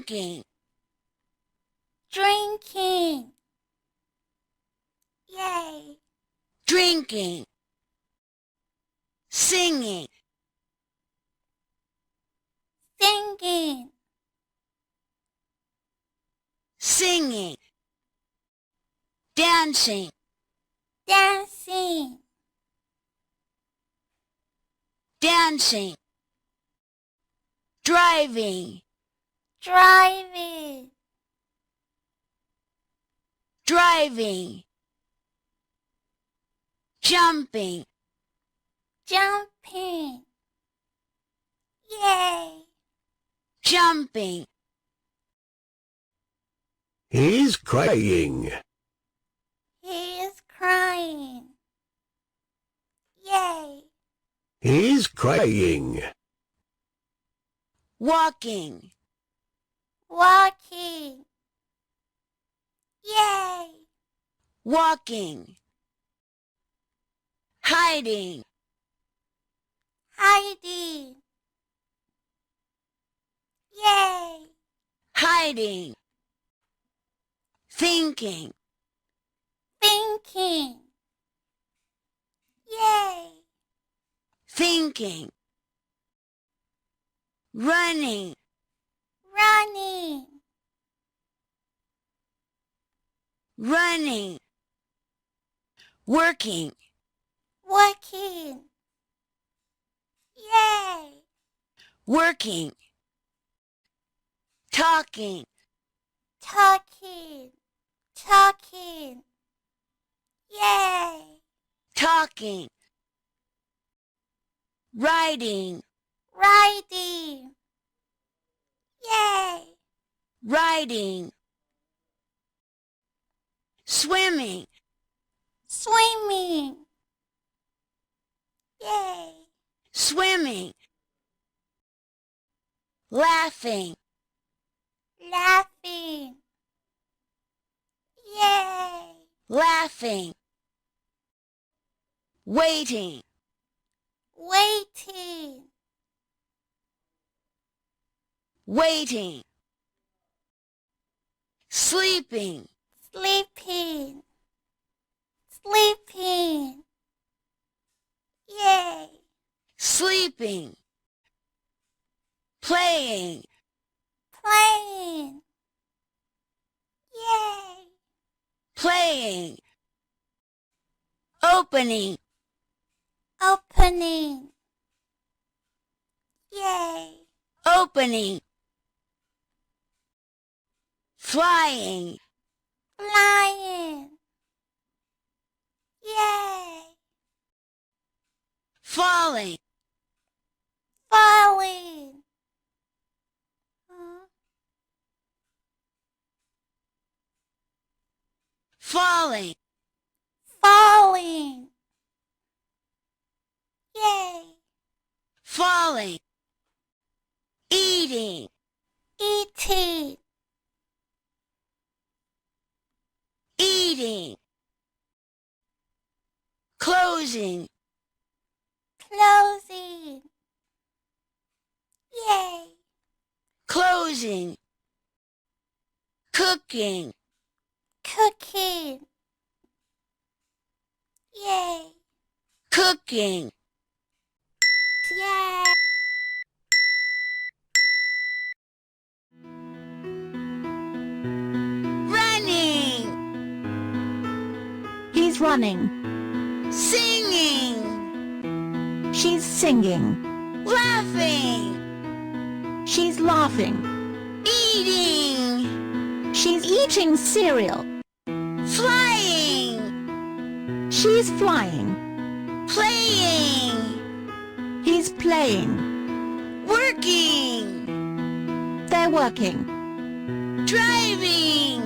drinking, drinking. Yay! drinking, singing, Singing, singing, dancing, dancing, dancing, driving, driving, driving, jumping, jumping. Yay! jumping, He's crying. He is crying. Yay! He's crying. walking, Walking. Yay! walking, hiding, Hiding. Yay! hiding, thinking, Thinking. Yay! thinking, running, Running. running, working, Working. Yay! working, talking, Talking. Talking. Yay! talking, riding, Riding. Yay! riding, swimming, Swimming. Yay! swimming, laughing, Laughing. Yay! laughing, waiting, Waiting. waiting, sleeping, Sleeping. Sleeping. Yay! sleeping, playing, Playing. Yay! playing, opening, Opening. Yay! opening, flying, Flying. Yay! falling, Falling. falling, Falling. Yay! falling, eating, Eating. eating, closing, Closing. Yay! closing, cooking, Cooking. Yay! cooking, Yay! running, He's running. singing, She's singing. laughing, She's laughing. eating, She's eating cereal. flying, She's flying. playing, He's playing. working, They're working. driving,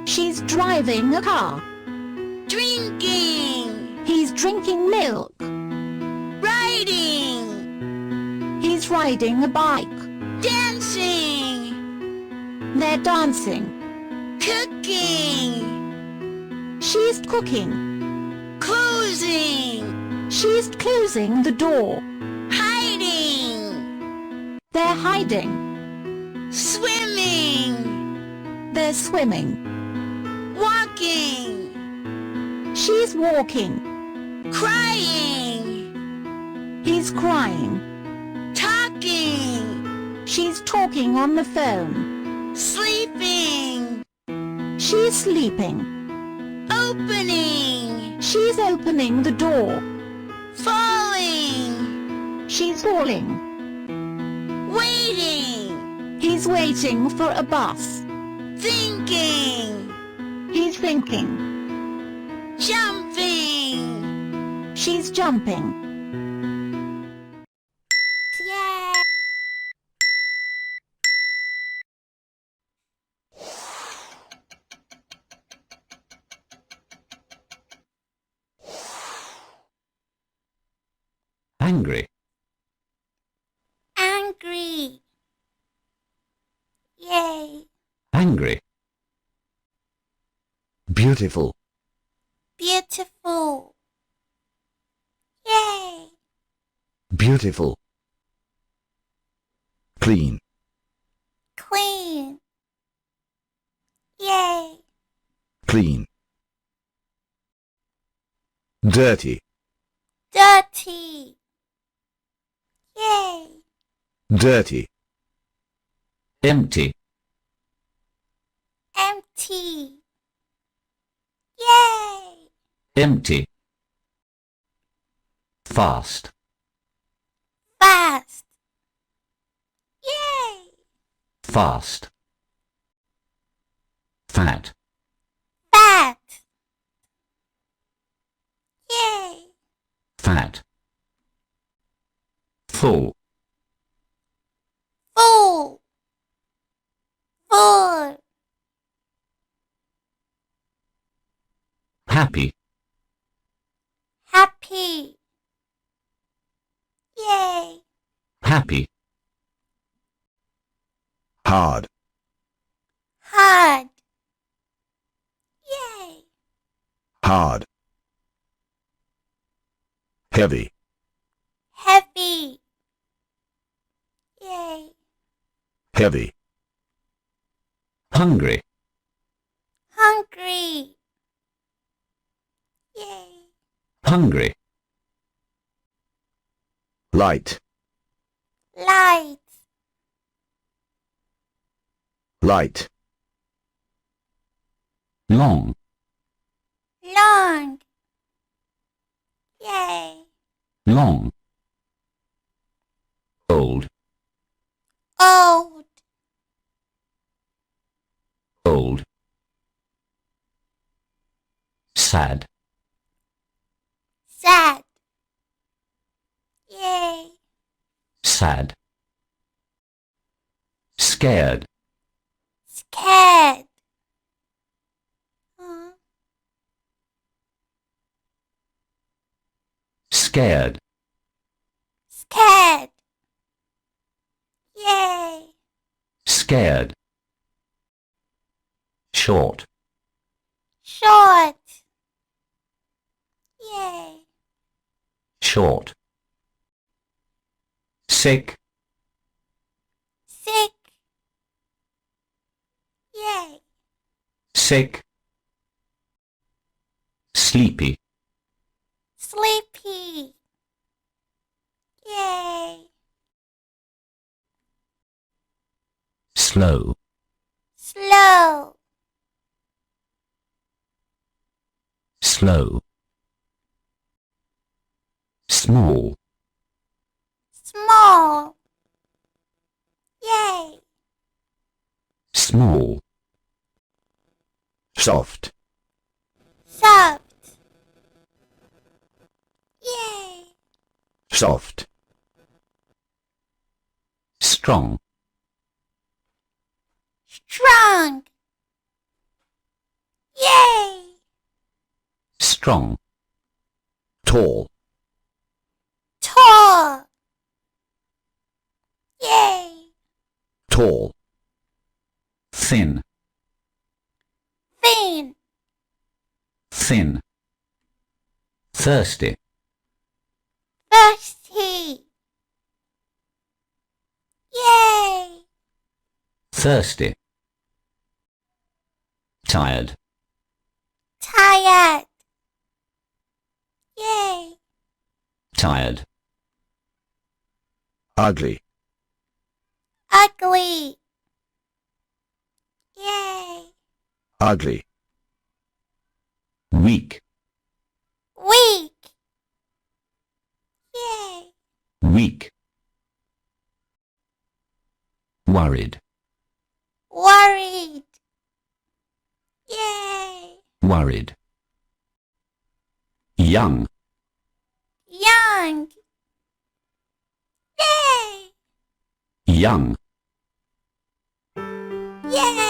She's driving a car. drinking, He's drinking milk. riding, He's riding a bike. dancing, They're dancing. cooking, She's cooking. closing, She's closing the door. hiding, They're hiding. swimming, They're swimming. Walking. She's walking. Crying. He's crying. Talking. She's talking on the phone. Sleeping. She's sleeping. Opening. She's opening the door. Falling. She's falling. Waiting. He's waiting for a bus. Thinking. He's thinking. Jumping. She's jumping. Yay! Angry. Angry. Yay! Angry. Beautiful. Beautiful. Yay! Beautiful. Clean. Clean. Yay! Clean. Dirty. Dirty. Yay! Dirty. Empty. Empty. Yay! Empty. Fast. Fast. Yay! Fast. Fat. Fat. Yay! Fat. Full. Full. Full. Happy. Happy. Yay! Happy. Hard. Hard. Yay! Hard. Heavy. Heavy. Yay! Heavy. Hungry. Hungry. Yay! Hungry. Light. Light. Light. Long. Long. Yay! Long. Old. Old. Old. Sad. Sad. Yay! Sad. Scared. Scared. Scared. Scared. Yay! Scared. Short. Short. Yay! Short. Sick. Sick. Yay! Sick. Sleepy. Sleepy. Yay! Slow. Slow. Slow. Small. Small. Yay! Small. Soft. Soft. Yay! Soft. Strong. Strong. Yay! Strong. Tall. Tall. Yay! Tall. Thin. Thin. Thin. Thirsty. Thirsty. Yay! Thirsty. tired, Tired. Yay. tired, ugly, Ugly. Yay. ugly, weak, Weak. Yay. weak, worried, Worried. Yay. worried, young, Young. Yay. young, Yay.